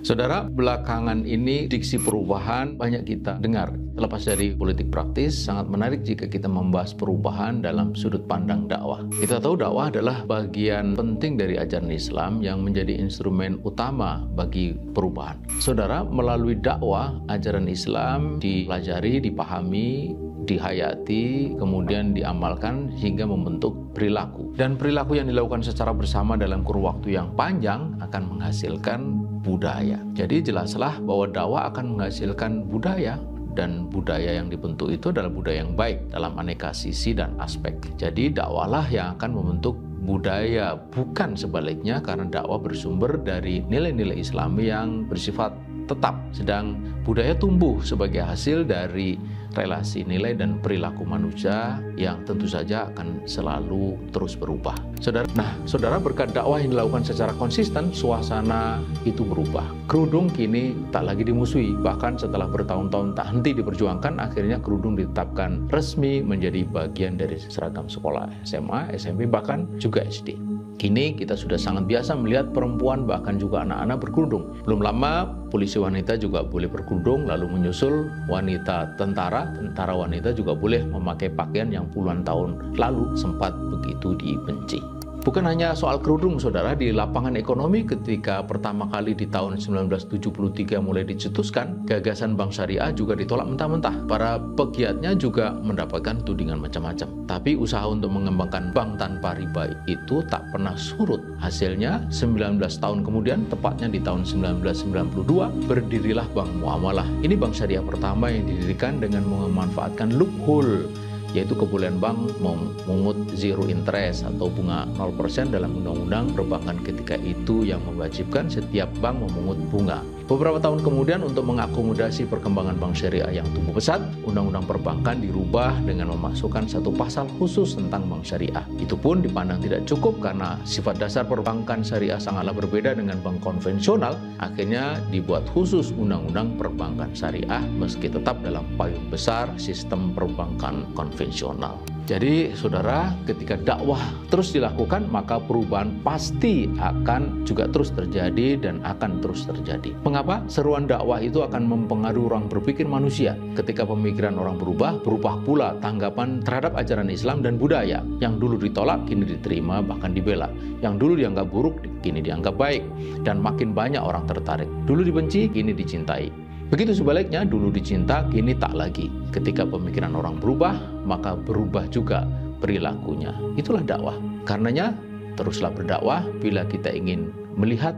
Saudara, belakangan ini diksi perubahan banyak kita dengar. Terlepas dari politik praktis, sangat menarik jika kita membahas perubahan dalam sudut pandang dakwah. Kita tahu dakwah adalah bagian penting dari ajaran Islam yang menjadi instrumen utama bagi perubahan. Saudara, melalui dakwah, ajaran Islam dipelajari, dipahami, dihayati, kemudian diamalkan hingga membentuk perilaku. Dan perilaku yang dilakukan secara bersama dalam kurun waktu yang panjang akan menghasilkan budaya. Jadi jelaslah bahwa dakwah akan menghasilkan budaya, dan budaya yang dibentuk itu adalah budaya yang baik dalam aneka sisi dan aspek. Jadi dakwahlah yang akan membentuk budaya, bukan sebaliknya, karena dakwah bersumber dari nilai-nilai Islami yang bersifat tetap, sedang budaya tumbuh sebagai hasil dari relasi nilai dan perilaku manusia yang tentu saja akan selalu terus berubah. Saudara, berkat dakwah yang dilakukan secara konsisten, suasana itu berubah. Kerudung kini tak lagi dimusuhi, bahkan setelah bertahun-tahun tak henti diperjuangkan, akhirnya kerudung ditetapkan resmi menjadi bagian dari seragam sekolah SMA, SMP, bahkan juga SD. Kini kita sudah sangat biasa melihat perempuan bahkan juga anak-anak berkerudung. Belum lama polisi wanita juga boleh berkerudung, lalu menyusul wanita tentara wanita juga boleh memakai pakaian yang puluhan tahun lalu sempat begitu dibenci. Bukan hanya soal kerudung, saudara, di lapangan ekonomi ketika pertama kali di tahun 1973 mulai dicetuskan, gagasan bank syariah juga ditolak mentah-mentah. Para pegiatnya juga mendapatkan tudingan macam-macam. Tapi usaha untuk mengembangkan bank tanpa riba itu tak pernah surut. Hasilnya 19 tahun kemudian, tepatnya di tahun 1992, berdirilah Bank Muamalah. Ini bank syariah pertama yang didirikan dengan memanfaatkan loophole, yaitu kebolehan bank memungut zero interest atau bunga 0% dalam undang-undang perbankan ketika itu yang mewajibkan setiap bank memungut bunga. Beberapa tahun kemudian, untuk mengakomodasi perkembangan bank syariah yang tumbuh pesat, undang-undang perbankan dirubah dengan memasukkan satu pasal khusus tentang bank syariah. Itu pun dipandang tidak cukup karena sifat dasar perbankan syariah sangatlah berbeda dengan bank konvensional. Akhirnya dibuat khusus undang-undang perbankan syariah meski tetap dalam payung besar sistem perbankan konvensional. Jadi, saudara, ketika dakwah terus dilakukan, maka perubahan pasti akan juga terus terjadi dan akan terus terjadi. Mengapa? Seruan dakwah itu akan mempengaruhi orang berpikir manusia. Ketika pemikiran orang berubah, berubah pula tanggapan terhadap ajaran Islam dan budaya. Yang dulu ditolak, kini diterima, bahkan dibela. Yang dulu dianggap buruk, kini dianggap baik. Dan makin banyak orang tertarik. Dulu dibenci, kini dicintai. Begitu sebaliknya, dulu dicinta, kini tak lagi. Ketika pemikiran orang berubah, maka berubah juga perilakunya. Itulah dakwah. Karenanya, teruslah berdakwah bila kita ingin melihat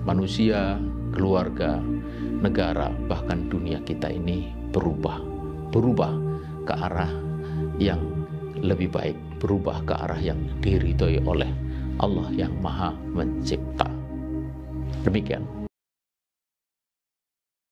manusia, keluarga, negara, bahkan dunia kita ini berubah ke arah yang lebih baik, berubah ke arah yang diridhoi oleh Allah yang Maha Mencipta. Demikian.